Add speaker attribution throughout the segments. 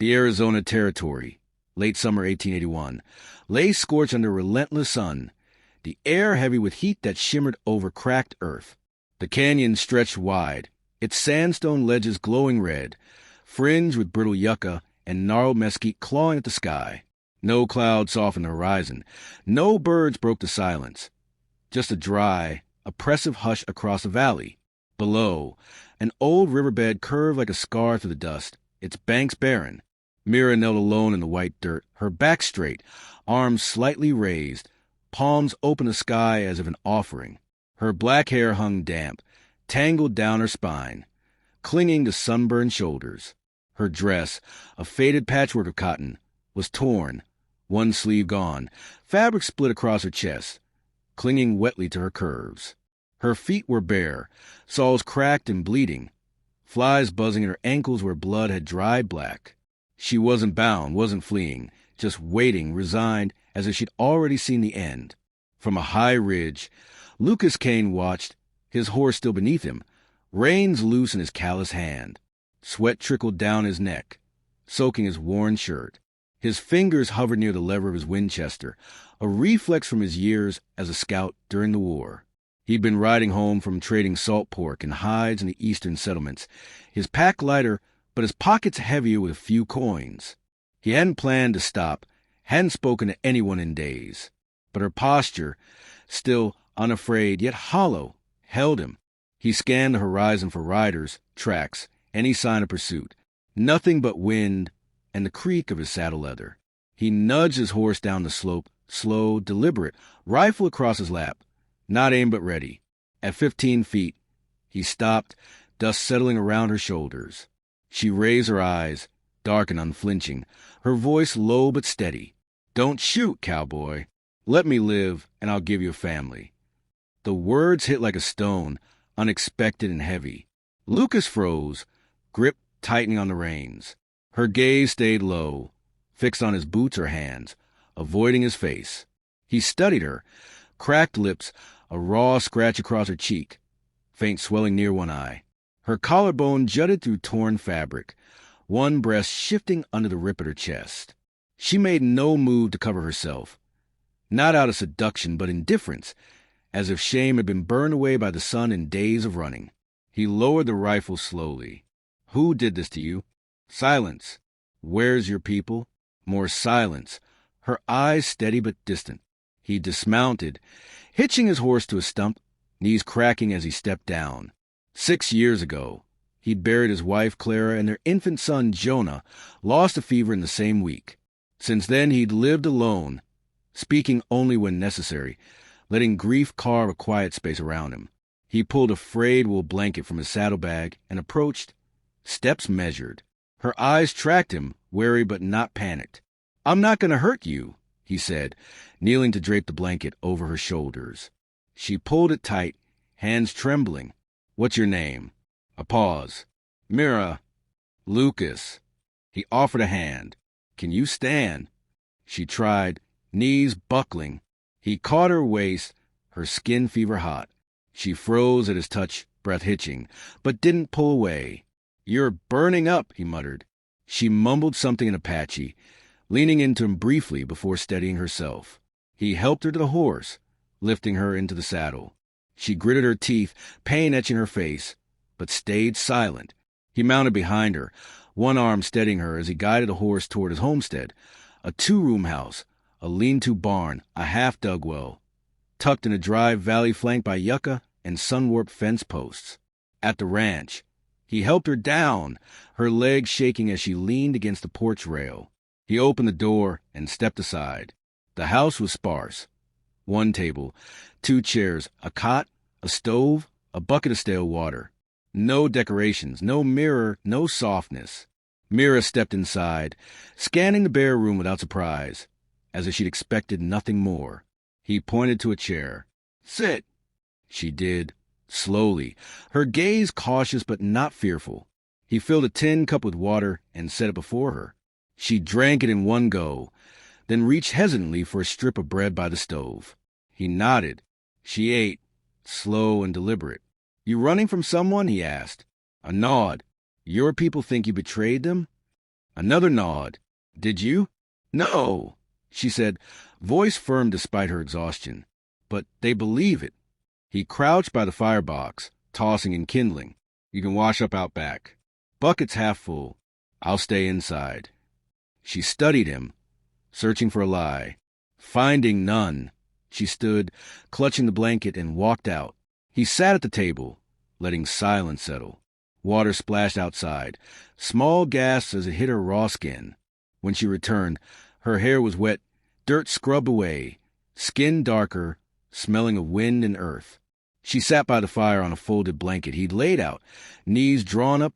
Speaker 1: The Arizona Territory, late summer 1881, lay scorched under a relentless sun, the air heavy with heat that shimmered over cracked earth. The canyon stretched wide, its sandstone ledges glowing red, fringed with brittle yucca and gnarled mesquite clawing at the sky. No clouds softened the horizon. No birds broke the silence. Just a dry, oppressive hush across the valley. Below, an old riverbed curved like a scar through the dust, its banks barren. Mira knelt alone in the white dirt, her back straight, arms slightly raised, palms open to sky as if an offering. Her black hair hung damp, tangled down her spine, clinging to sunburned shoulders. Her dress, a faded patchwork of cotton, was torn, one sleeve gone, fabric split across her chest, clinging wetly to her curves. Her feet were bare, soles cracked and bleeding, flies buzzing at her ankles where blood had dried black. She wasn't bound, wasn't fleeing, just waiting, resigned, as if she'd already seen the end. From a high ridge, Lucas Kane watched, his horse still beneath him, reins loose in his callous hand. Sweat trickled down his neck, soaking his worn shirt. His fingers hovered near the lever of his Winchester, a reflex from his years as a scout during the war. He'd been riding home from trading salt pork and hides in the eastern settlements, his pack lighter, but his pockets heavier with a few coins. He hadn't planned to stop, hadn't spoken to anyone in days. But her posture, still unafraid yet hollow, held him. He scanned the horizon for riders, tracks, any sign of pursuit. Nothing but wind and the creak of his saddle leather. He nudged his horse down the slope, slow, deliberate, rifle across his lap, not aimed but ready. At 15 feet, he stopped, dust settling around her shoulders. She raised her eyes, dark and unflinching, her voice low but steady. "Don't shoot, cowboy. Let me live, and I'll give you a family." The words hit like a stone, unexpected and heavy. Lucas froze, grip tightening on the reins. Her gaze stayed low, fixed on his boots or hands, avoiding his face. He studied her, cracked lips, a raw scratch across her cheek, faint swelling near one eye. Her collarbone jutted through torn fabric, one breast shifting under the rip at her chest. She made no move to cover herself, not out of seduction but indifference, as if shame had been burned away by the sun in days of running. He lowered the rifle slowly. "Who did this to you?" Silence. "Where's your people?" More silence, her eyes steady but distant. He dismounted, hitching his horse to a stump, knees cracking as he stepped down. 6 years ago, he'd buried his wife, Clara, and their infant son, Jonah, lost to fever in the same week. Since then, he'd lived alone, speaking only when necessary, letting grief carve a quiet space around him. He pulled a frayed wool blanket from his saddlebag and approached, steps measured. Her eyes tracked him, wary but not panicked. "I'm not going to hurt you," he said, kneeling to drape the blanket over her shoulders. She pulled it tight, hands trembling. "What's your name?" A pause. "Mira." "Lucas." He offered a hand. "Can you stand?" She tried, knees buckling. He caught her waist, her skin fever hot. She froze at his touch, breath hitching, but didn't pull away. "You're burning up," he muttered. She mumbled something in Apache, leaning into him briefly before steadying herself. He helped her to the horse, lifting her into the saddle. She gritted her teeth, pain etching her face, but stayed silent. He mounted behind her, one arm steadying her as he guided the horse toward his homestead, a 2-room house, a lean-to barn, a half-dug well, tucked in a dry valley flanked by yucca and sun-warped fence posts. At the ranch, he helped her down, her legs shaking as she leaned against the porch rail. He opened the door and stepped aside. The house was sparse. 1 table, 2 chairs, a cot, a stove, a bucket of stale water. No decorations, no mirror, no softness. Mira stepped inside, scanning the bare room without surprise, as if she'd expected nothing more. He pointed to a chair. "Sit." She did, slowly, her gaze cautious but not fearful. He filled a tin cup with water and set it before her. She drank it in one go, then reached hesitantly for a strip of bread by the stove. He nodded. She ate, slow and deliberate. "You running from someone?" he asked. A nod. "Your people think you betrayed them?" Another nod. Did you? No, she said, voice firm despite her exhaustion. But they believe it. He crouched by the firebox, tossing and kindling. You can wash up out back. Bucket's half full. I'll stay inside. She studied him, searching for a lie. Finding none, she stood, clutching the blanket, and walked out. He sat at the table, letting silence settle. Water splashed outside, small gasps as it hit her raw skin. When she returned, her hair was wet, dirt scrubbed away, skin darker, smelling of wind and earth. She sat by the fire on a folded blanket he'd laid out, knees drawn up,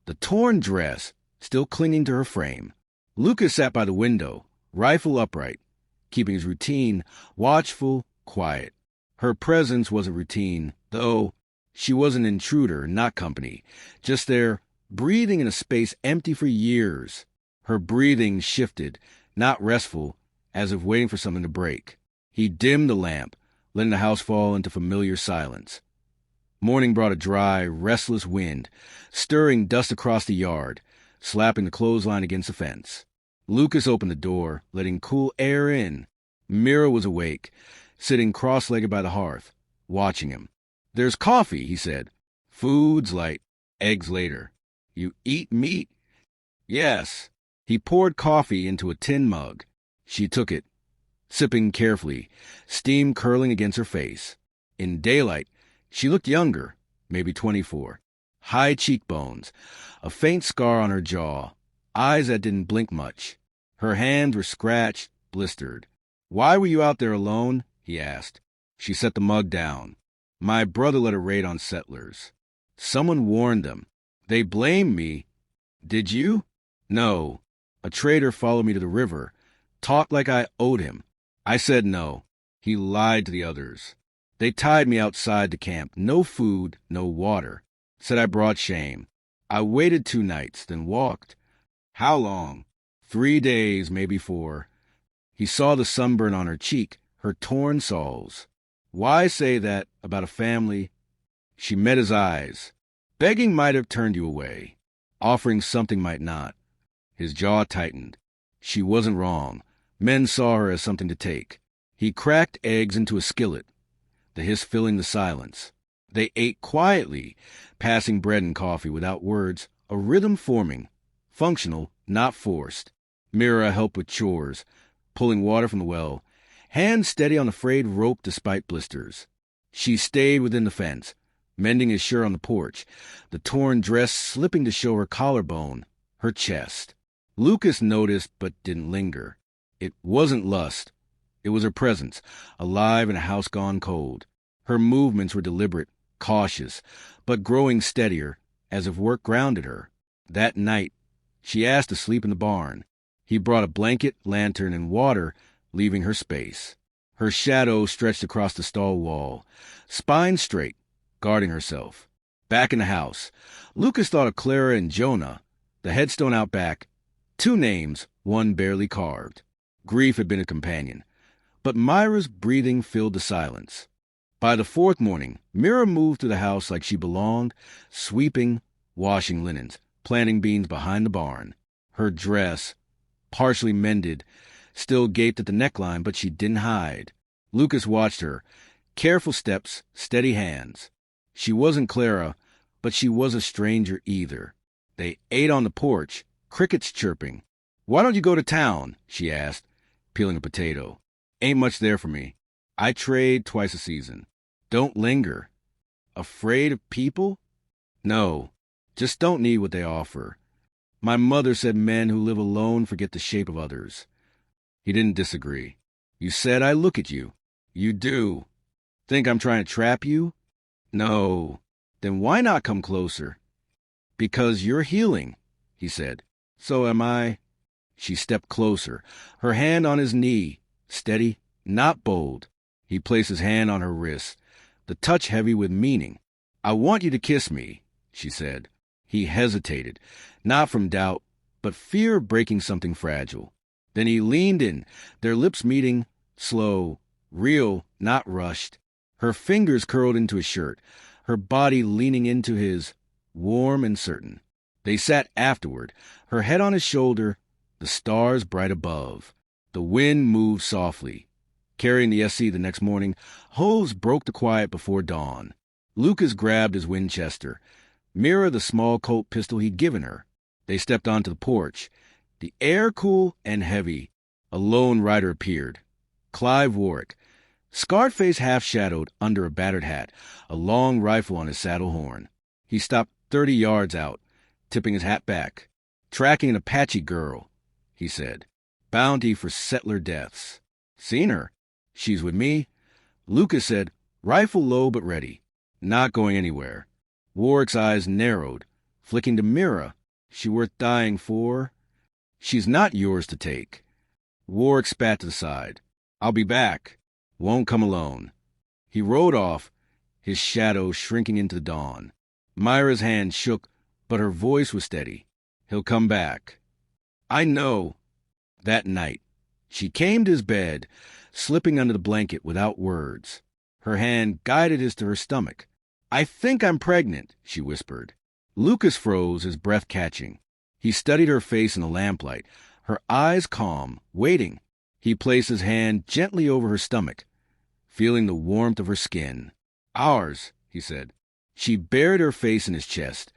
Speaker 1: the torn dress still clinging to her frame. Lucas sat by the window, rifle upright, keeping his routine, watchful, quiet. Her presence was a routine, though she was an intruder, not company, just there, breathing in a space empty for years. Her breathing shifted, not restful, as if waiting for something to break. He dimmed the lamp, letting the house fall into familiar silence. Morning brought a dry, restless wind, stirring dust across the yard, slapping the clothesline against the fence. Lucas opened the door, letting cool air in. Mira was awake, sitting cross-legged by the hearth, watching him. There's coffee, he said. Food's light. Eggs later. You eat meat? Yes. He poured coffee into a tin mug. She took it, sipping carefully, steam curling against her face. In daylight, she looked younger, maybe 24. High cheekbones, a faint scar on her jaw, eyes that didn't blink much. Her hands were scratched, blistered. Why were you out there alone? He asked. She set the mug down. My brother led a raid on settlers. Someone warned them. They blamed me. Did you? No. A trader followed me to the river, talked like I owed him. I said no. He lied to the others. They tied me outside the camp. No food, no water. Said I brought shame. I waited 2 nights, then walked. How long? 3 days, maybe 4. He saw the sunburn on her cheek, her torn soles. Why say that about a family? She met his eyes. Begging might have turned you away. Offering something might not. His jaw tightened. She wasn't wrong. Men saw her as something to take. He cracked eggs into a skillet, the hiss filling the silence. They ate quietly, passing bread and coffee without words, a rhythm forming, functional, not forced. Mira helped with chores, pulling water from the well, hands steady on the frayed rope despite blisters. She stayed within the fence, mending his shirt on the porch, the torn dress slipping to show her collarbone, her chest. Lucas noticed but didn't linger. It wasn't lust. It was her presence, alive in a house gone cold. Her movements were deliberate, cautious, but growing steadier, as if work grounded her. That night, she asked to sleep in the barn. He brought a blanket, lantern, and water, leaving her space. Her shadow stretched across the stall wall, spine straight, guarding herself. Back in the house, Lucas thought of Clara and Jonah, the headstone out back, 2 names, one barely carved. Grief had been a companion, but Myra's breathing filled the silence. By the 4th morning, Mira moved through the house like she belonged, sweeping, washing linens, planting beans behind the barn. Her dress, partially mended, still gaped at the neckline, but she didn't hide. Lucas watched her, careful steps, steady hands. She wasn't Clara, but she was a stranger either. They ate on the porch, crickets chirping. Why don't you go to town? She asked, peeling a potato. Ain't much there for me. I trade twice a season. Don't linger. Afraid of people? No, just don't need what they offer. My mother said men who live alone forget the shape of others. He didn't disagree. You said I look at you. You do. Think I'm trying to trap you? No. Then why not come closer? Because you're healing, he said. So am I. She stepped closer, her hand on his knee, steady, not bold. He placed his hand on her wrist, the touch heavy with meaning. I want you to kiss me, she said. He hesitated, not from doubt, but fear of breaking something fragile. Then he leaned in, their lips meeting, slow, real, not rushed. Her fingers curled into his shirt, her body leaning into his, warm and certain. They sat afterward, her head on his shoulder, the stars bright above. The wind moved softly. Carrying the SC the next morning, Hose broke the quiet before dawn. Lucas grabbed his Winchester, Mira the small Colt pistol he'd given her. They stepped onto the porch. The air cool and heavy. A lone rider appeared. Clive Warwick, scarred face half-shadowed under a battered hat, a long rifle on his saddle horn. He stopped 30 yards out, tipping his hat back. "Tracking an Apache girl," he said. "Bounty for settler deaths." "Seen her. She's with me." Lucas said, rifle low but ready. "Not going anywhere." Warwick's eyes narrowed, flicking to Mira. "She worth dying for?" "She's not yours to take." Warwick spat to the side. "I'll be back. Won't come alone." He rode off, his shadow shrinking into the dawn. Myra's hand shook, but her voice was steady. "He'll come back." "I know." That night, she came to his bed, slipping under the blanket without words. Her hand guided his to her stomach. "I think I'm pregnant," she whispered. Lucas froze, his breath catching. He studied her face in the lamplight, her eyes calm, waiting. He placed his hand gently over her stomach, feeling the warmth of her skin. "Ours," he said. She buried her face in his chest,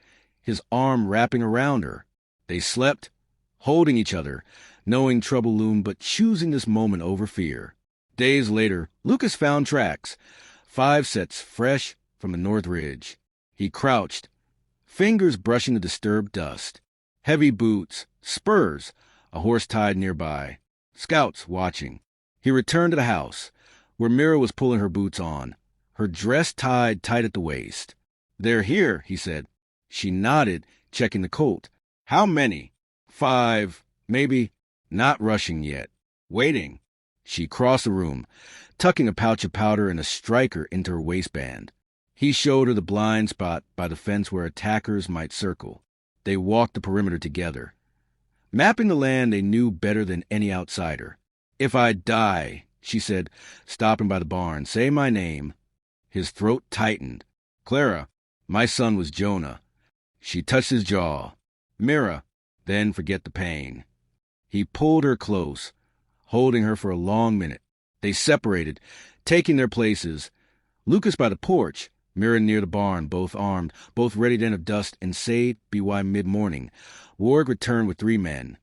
Speaker 1: his arm wrapping around her. They slept, holding each other, knowing trouble loomed but choosing this moment over fear. Days later, Lucas found tracks, 5 sets fresh from the North Ridge. He crouched, fingers brushing the disturbed dust. Heavy boots, spurs, a horse tied nearby. Scouts watching. He returned to the house, where Mira was pulling her boots on, her dress tied tight at the waist. "They're here," he said. She nodded, checking the Colt. "How many?" 5, maybe. "Not rushing yet. Waiting." She crossed the room, tucking a pouch of powder and a striker into her waistband. He showed her the blind spot by the fence where attackers might circle. They walked the perimeter together, mapping the land they knew better than any outsider. "If I die," she said, stopping by the barn, "say my name." His throat tightened. "Clara, my son was Jonah." She touched his jaw. "Mira, then forget the pain." He pulled her close, holding her for a long minute. They separated, taking their places. Lucas by the porch, Mira near the barn, both armed, both ready to enter dust and say by mid-morning. Warwick returned with 3 men.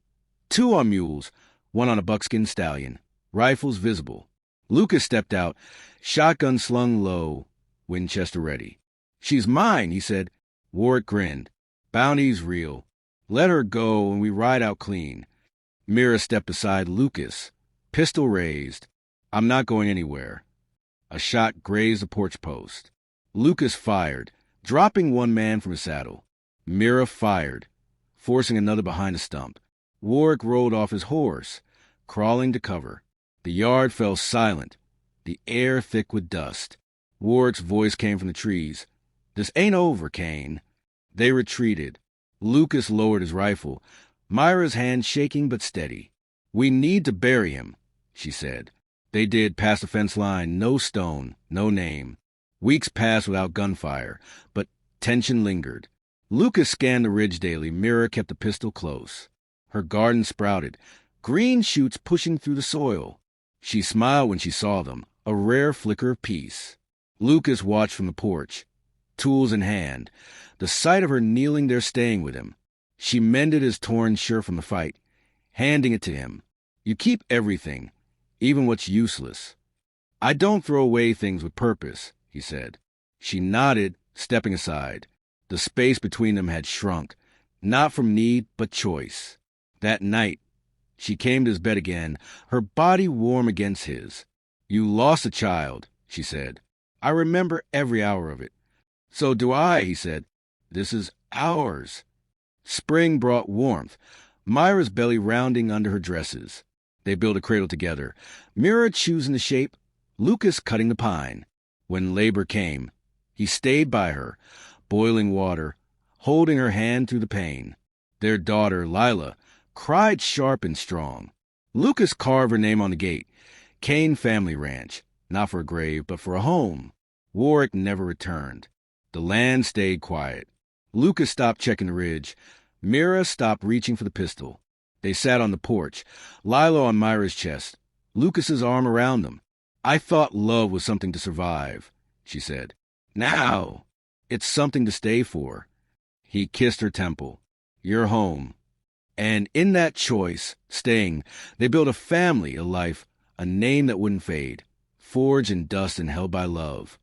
Speaker 1: 2 on mules, 1 on a buckskin stallion, rifles visible. Lucas stepped out, shotgun slung low, Winchester ready. "She's mine," he said. Warwick grinned. "Bounty's real. Let her go and we ride out clean." Mira stepped beside Lucas, pistol raised. "I'm not going anywhere." A shot grazed the porch post. Lucas fired, dropping 1 man from his saddle. Mira fired, forcing another behind a stump. Warwick rolled off his horse, crawling to cover. The yard fell silent, the air thick with dust. Warwick's voice came from the trees. "This ain't over, Kane." They retreated. Lucas lowered his rifle, Myra's hand shaking but steady. "We need to bury him," she said. They did past the fence line, no stone, no name. Weeks passed without gunfire, but tension lingered. Lucas scanned the ridge daily. Mira kept the pistol close. Her garden sprouted, green shoots pushing through the soil. She smiled when she saw them, a rare flicker of peace. Lucas watched from the porch, tools in hand, the sight of her kneeling there staying with him. She mended his torn shirt from the fight, handing it to him. "You keep everything, even what's useless." "I don't throw away things with purpose," he said. She nodded, stepping aside. The space between them had shrunk, not from need, but choice. That night, she came to his bed again, her body warm against his. "You lost a child," she said. "I remember every hour of it." "So do I," he said. "This is ours." Spring brought warmth, Myra's belly rounding under her dresses. They built a cradle together, Mira choosing the shape, Lucas cutting the pine. When labor came, he stayed by her, boiling water, holding her hand through the pain. Their daughter, Lila, cried sharp and strong. Lucas carved her name on the gate. Kane Family Ranch, not for a grave, but for a home. Warwick never returned. The land stayed quiet. Lucas stopped checking the ridge. Mira stopped reaching for the pistol. They sat on the porch, Lilo on Myra's chest, Lucas's arm around them. "I thought love was something to survive," she said. "Now, it's something to stay for." He kissed her temple. "You're home." And in that choice, staying, they built a family, a life, a name that wouldn't fade, forged in dust and held by love.